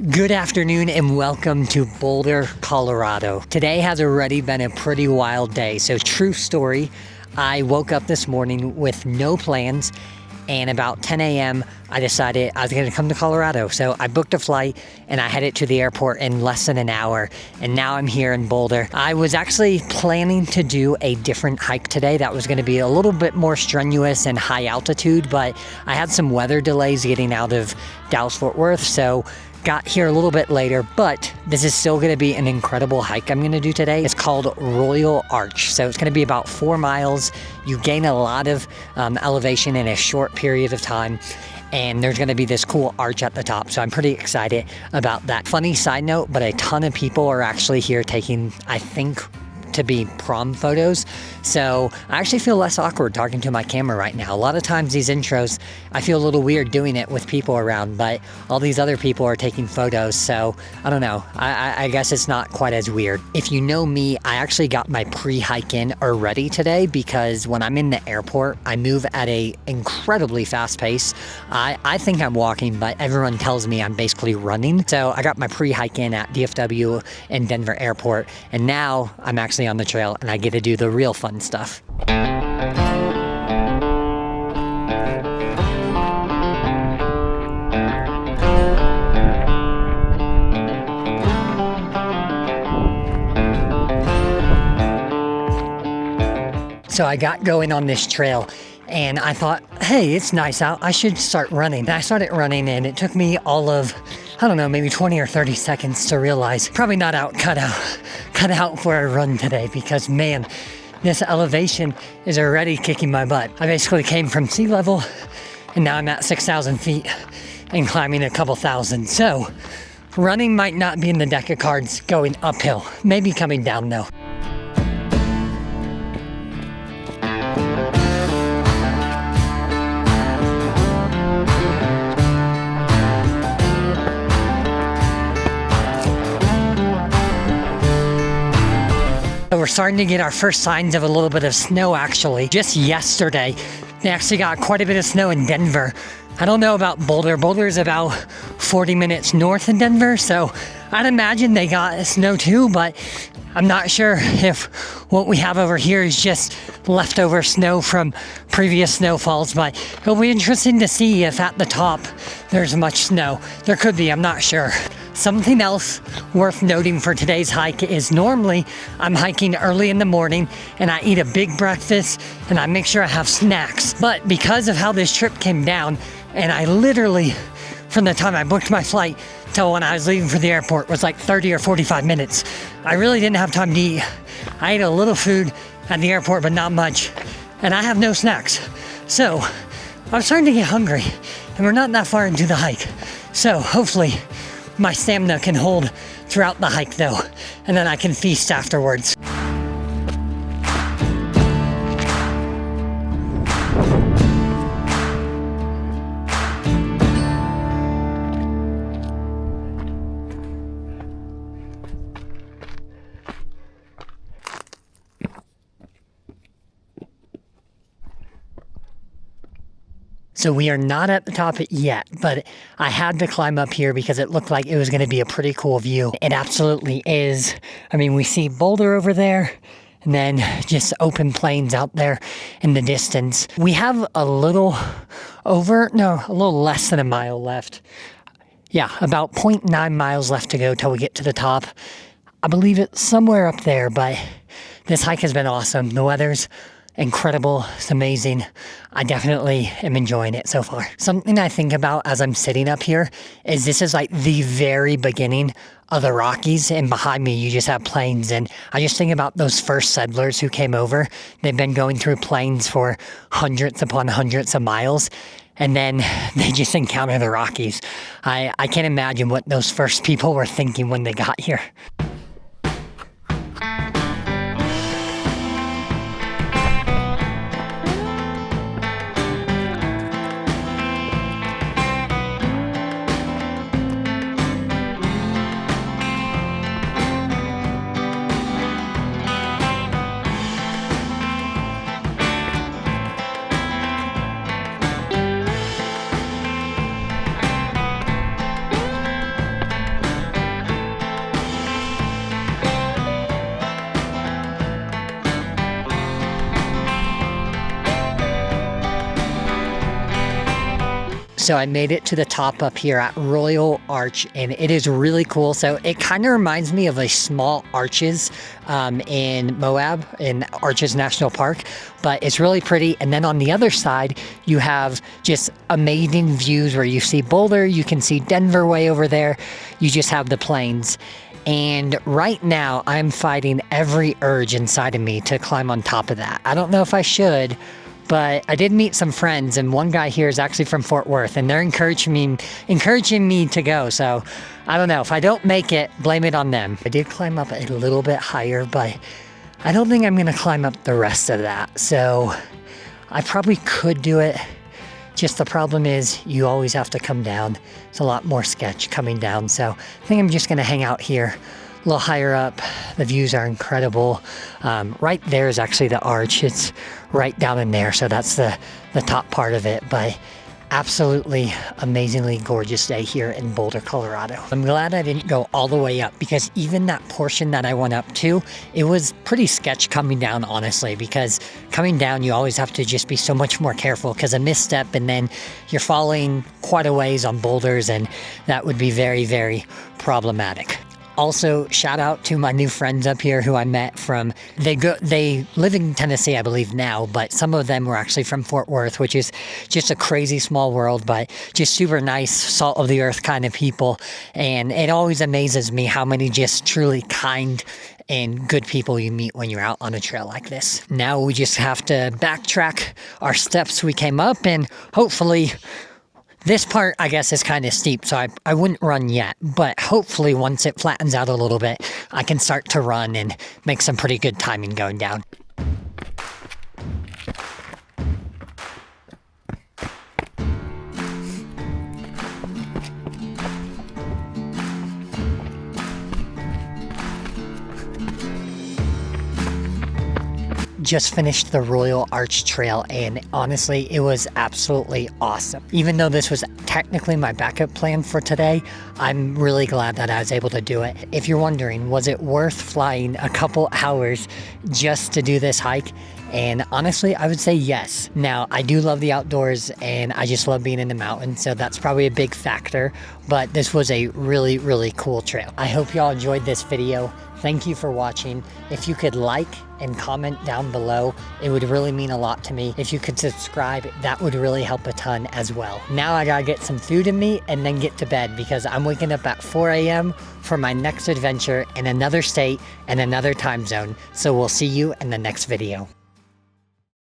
Good afternoon and welcome to Boulder, Colorado. Today has already been a pretty wild day. So true story, I woke up this morning with no plans and about 10 a.m. I decided I was going to come to Colorado. So I booked a flight and I headed to the airport in less than an hour. And now I'm here in Boulder. I was actually planning to do a different hike today that was going to be a little bit more strenuous and high altitude, but I had some weather delays getting out of Dallas-Fort Worth. So got here a little bit later, but this is still going to be an incredible hike I'm going to do today. It's called Royal Arch. So it's going to be about 4 miles. You gain a lot of elevation in a short period of time. And there's going to be this cool arch at the top. So I'm pretty excited about that. Funny side note, but a ton of people are actually here taking, I think, to be prom photos. So I actually feel less awkward talking to my camera right now. A lot of times these intros, I feel a little weird doing it with people around, but all these other people are taking photos. So I don't know. I guess it's not quite as weird. If you know me, I actually got my pre-hike in already today because when I'm in the airport, I move at a incredibly fast pace. I think I'm walking, but everyone tells me I'm basically running. So I got my pre-hike in at DFW and Denver Airport, and now I'm actually on the trail and I get to do the real fun stuff. So I got going on this trail and I thought, hey, it's nice out. I should start running. And I started running and it took me all of, I don't know, maybe 20 or 30 seconds to realize probably not cut out for a run today because man, this elevation is already kicking my butt. I basically came from sea level and now I'm at 6,000 feet and climbing a couple thousand. So running might not be in the deck of cards going uphill, maybe coming down though. We're starting to get our first signs of a little bit of snow actually. Just yesterday, they actually got quite a bit of snow in Denver. I don't know about Boulder. Boulder is about 40 minutes north of Denver, so I'd imagine they got snow too, but I'm not sure if what we have over here is just leftover snow from previous snowfalls, but it'll be interesting to see if at the top there's much snow. There could be, I'm not sure. Something else worth noting for today's hike is normally I'm hiking early in the morning and I eat a big breakfast and I make sure I have snacks. But because of how this trip came down, and I literally, from the time I booked my flight till when I was leaving for the airport was like 30 or 45 minutes, I really didn't have time to eat. I ate a little food at the airport, but not much, and I have no snacks. So I'm starting to get hungry, and we're not that far into the hike. So hopefully my stamina can hold throughout the hike though, and then I can feast afterwards. So we are not at the top yet, but I had to climb up here because it looked like it was going to be a pretty cool view. It absolutely is. I mean, we see Boulder over there and then just open plains out there in the distance. We have a little less than a mile left. Yeah, about 0.9 miles left to go till we get to the top. I believe it's somewhere up there, but this hike has been awesome. The weather's incredible. It's amazing. I definitely am enjoying it so far. Something I think about as I'm sitting up here is this is like the very beginning of the Rockies, and behind me you just have plains, and I just think about those first settlers who came over. They've been going through plains for hundreds upon hundreds of miles, and then they just encounter the Rockies. I can't imagine what those first people were thinking when they got here. So I made it to the top up here at Royal Arch, and it is really cool. So it kind of reminds me of a small Arches in Moab, in Arches National Park, but it's really pretty. And then on the other side, you have just amazing views where you see Boulder, you can see Denver way over there, you just have the plains. And right now, I'm fighting every urge inside of me to climb on top of that. I don't know if I should, but I did meet some friends, and one guy here is actually from Fort Worth, and they're encouraging me to go. So I don't know. If I don't make it, blame it on them. I did climb up a little bit higher, but I don't think I'm going to climb up the rest of that. So I probably could do it. Just the problem is you always have to come down. It's a lot more sketch coming down. So I think I'm just going to hang out here a little higher up. The views are incredible. Right there is actually the arch. It's right down in there. So that's the top part of it. But absolutely amazingly gorgeous day here in Boulder, Colorado. I'm glad I didn't go all the way up, because even that portion that I went up to, it was pretty sketch coming down, honestly, because coming down, you always have to just be so much more careful, because a misstep and then you're falling quite a ways on boulders, and that would be very, very problematic. Also, shout out to my new friends up here who I met from, they live in Tennessee, I believe now, but some of them were actually from Fort Worth, which is just a crazy small world, but just super nice, salt of the earth kind of people. And it always amazes me how many just truly kind and good people you meet when you're out on a trail like this. Now we just have to backtrack our steps we came up, and hopefully this part, I guess, is kind of steep, so I wouldn't run yet, but hopefully once it flattens out a little bit, I can start to run and make some pretty good timing going down. Just finished the Royal Arch Trail, and honestly, it was absolutely awesome. Even though this was technically my backup plan for today, I'm really glad that I was able to do it. If you're wondering, was it worth flying a couple hours just to do this hike? And honestly, I would say yes. Now, I do love the outdoors, and I just love being in the mountains, so that's probably a big factor, but this was a really, really cool trail. I hope y'all enjoyed this video. Thank you for watching. If you could like and comment down below, it would really mean a lot to me. If you could subscribe, that would really help a ton as well. Now I gotta get some food in me and then get to bed, because I'm waking up at 4 a.m. for my next adventure in another state and another time zone. So we'll see you in the next video.